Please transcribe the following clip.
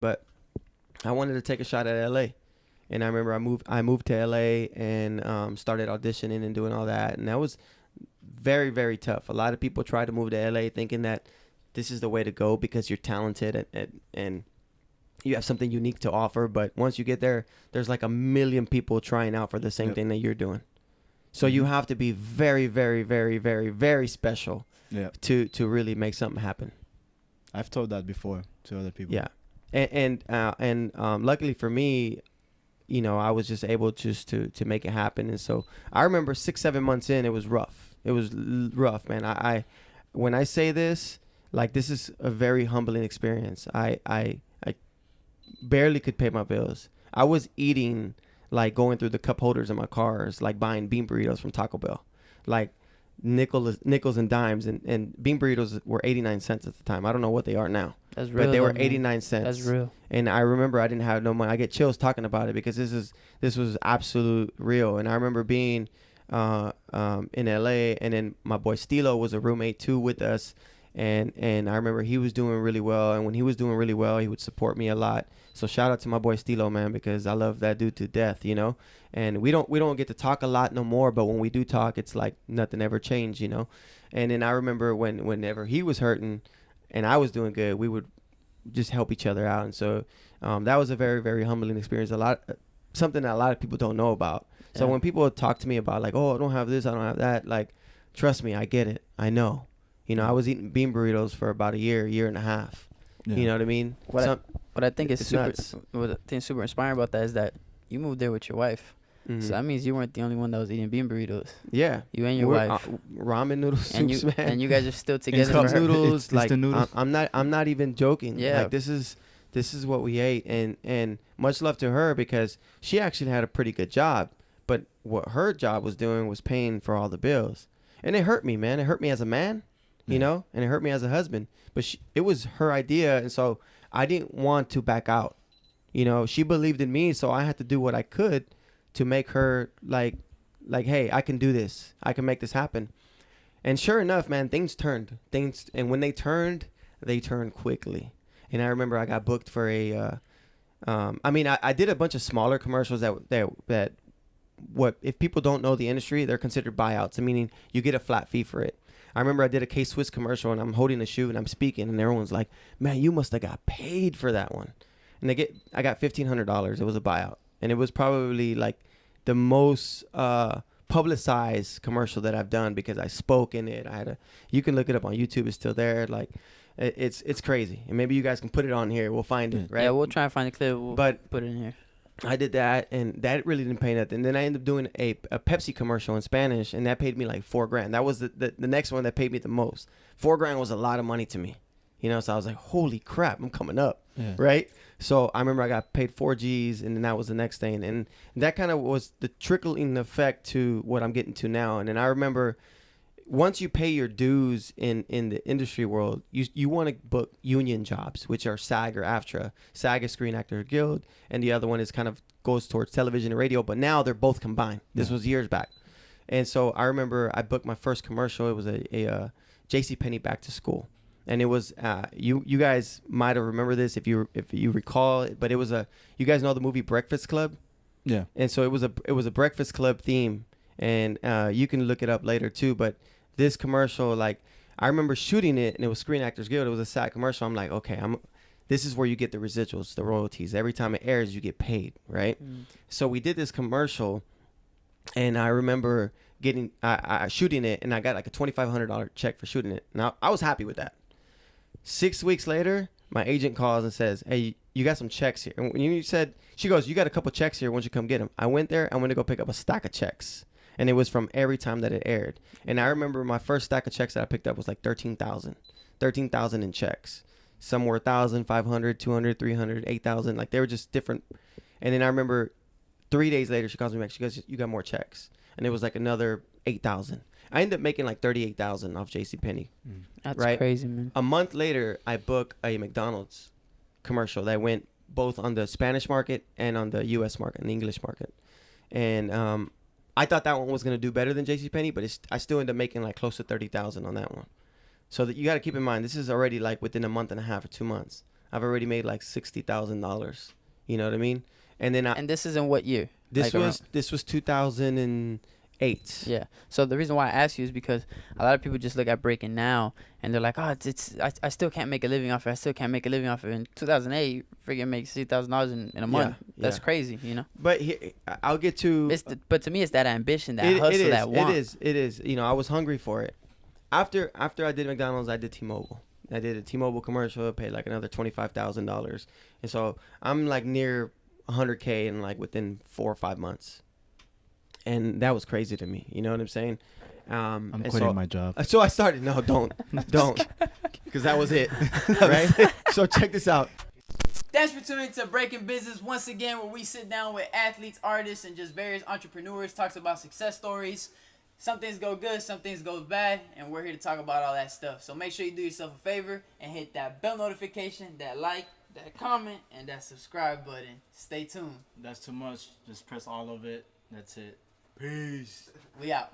but I wanted to take a shot at LA. And I remember I moved to LA and started auditioning and doing all that, and that was very very tough. A lot of people try to move to LA thinking that this is the way to go because you're talented and you have something unique to offer. But once you get there, there's like a million people trying out for the same Yep. thing that you're doing. So you have to be very, very, very, very, very special Yeah. to really make something happen. I've told that before to other people. Yeah, and luckily for me, I was just able just to make it happen. And so I remember 6 7 months in, it was rough. It was rough, man. I when I say this, like this is a very humbling experience. I barely could pay my bills. I was eating like going through the cup holders in my cars, like buying bean burritos from Taco Bell, like nickels and dimes, and bean burritos were 89 cents at the time. I don't know what they are now, That's real. but they were though, man. 89 cents. That's real. And I remember I didn't have no money. I get chills talking about it because this was absolute real. And I remember being in LA, and then my boy Stilo was a roommate too with us, and I remember he was doing really well. And when he was doing really well, he would support me a lot. So shout out to my boy Stilo, man, because I love that dude to death. And we don't get to talk a lot no more, but when we do talk, it's like nothing ever changed. And then I remember whenever he was hurting and I was doing good, we would just help each other out. And so that was a very very humbling experience. Something that a lot of people don't know about. So Yeah. when people talk to me about like, oh, I don't have this, I don't have that, like, trust me, I get it. I know. I was eating bean burritos for about a year and a half. Yeah. You know what I mean? What I think is It's super. nuts. What I think is super inspiring about that is that you moved there with your wife, Mhm. so that means you weren't the only one that was eating bean burritos. Yeah. You and your We're, wife, ramen noodle and soups, you man. and you guys are still together. cup for her. noodles. It's Like the noodles. I'm not even joking. Yeah. Like this is what we ate, and much love to her because she actually had a pretty good job, but what her job was doing was paying for all the bills, and it hurt me, man. It hurt me as a man, Yeah. and it hurt me as a husband. But it was her idea, and so I didn't want to back out. She believed in me, so I had to do what I could to make her like, hey, I can do this. I can make this happen. And sure enough, man, things turned. And when they turned quickly. And I remember I got booked for I did a bunch of smaller commercials that what if people don't know the industry, they're considered buyouts, meaning you get a flat fee for it. I remember I did a K-Swiss commercial and I'm holding a shoe and I'm speaking and everyone's like, man, you must have got paid for that one. And I got $1,500. It was a buyout. And it was probably like the most publicized commercial that I've done because I spoke in it. You can look it up on YouTube. It's still there. Like it's crazy. And maybe you guys can put it on here. We'll find it, right? Yeah, we'll try and find a clip. We'll But put it in here. I did that, and that really didn't pay nothing. And then I ended up doing a Pepsi commercial in Spanish, and that paid me like $4,000. That was the next one that paid me the most. $4,000 was a lot of money to me, so I was like, holy crap, I'm coming up, Yeah. right? So I remember I got paid 4Gs, and then that was the next thing, and that kind of was the trickling effect to what I'm getting to now. And then I remember once you pay your dues in the industry world, you want to book union jobs, which are SAG or AFTRA. SAG is Screen Actors Guild, and the other one is kind of goes towards television and radio. But now they're both combined. This was years back, and so I remember I booked my first commercial. It was a JCPenney back to school, and it was you guys might have remember this if you recall it, but it was you guys know the movie Breakfast Club, Yeah. and so it was a Breakfast Club theme, and you can look it up later too, but this commercial, like, I remember shooting it, and it was Screen Actors Guild. It was a SAG commercial. I'm like, okay, this is where you get the residuals, the royalties. Every time it airs, you get paid, right? So we did this commercial, and I remember getting I shooting it, and I got like a $2,500 check for shooting it. Now I was happy with that. 6 weeks later, my agent calls and says, hey, you got some checks here. And when you said, she goes, you got a couple checks here. Why don't you come get them? I went there. I went to go pick up a stack of checks. And it was from every time that it aired. And I remember my first stack of checks that I picked up was like 13,000 in checks. Some were 1,000, 500, 200, 300, 8,000. Like, they were just different. And then I remember 3 days later, she calls me back. She goes, you got more checks. And it was like another 8,000. I ended up making like 38,000 off JCPenney. That's right? crazy, man. A month later, I booked a McDonald's commercial that went both on the Spanish market and on the U.S. market, and the English market. And I thought that one was going to do better than JCPenney, but I still ended up making like close to 30,000 on that one. So that you got to keep in mind, this is already like within a month and a half or 2 months. I've already made like $60,000. You know what I mean? And then And this is in what year? this like was 2008. Yeah. So the reason why I ask you is because a lot of people just look at breaking now and they're like, oh, I still can't make a living off it. I still can't make a living off it. In 2008, you freaking make $60,000 in a month. That's crazy, you know. But I'll get to. But to me, it's that ambition, that hustle, that want. It is. You know, I was hungry for it. After I did McDonald's, I did T-Mobile. I did a T-Mobile commercial, paid like another $25,000, and so I'm like near 100K in like within 4 or 5 months, and that was crazy to me. You know what I'm saying? I'm quitting my job. So I started. No, don't, because that was it, right? So check this out. Thanks for tuning to Breaking Business once again, where we sit down with athletes, artists, and just various entrepreneurs, talks about success stories. Some things go good, some things go bad, and we're here to talk about all that stuff. So make sure you do yourself a favor and hit that bell notification, that like, that comment, and that subscribe button. Stay tuned. That's too much. Just press all of it. That's it. Peace. We out.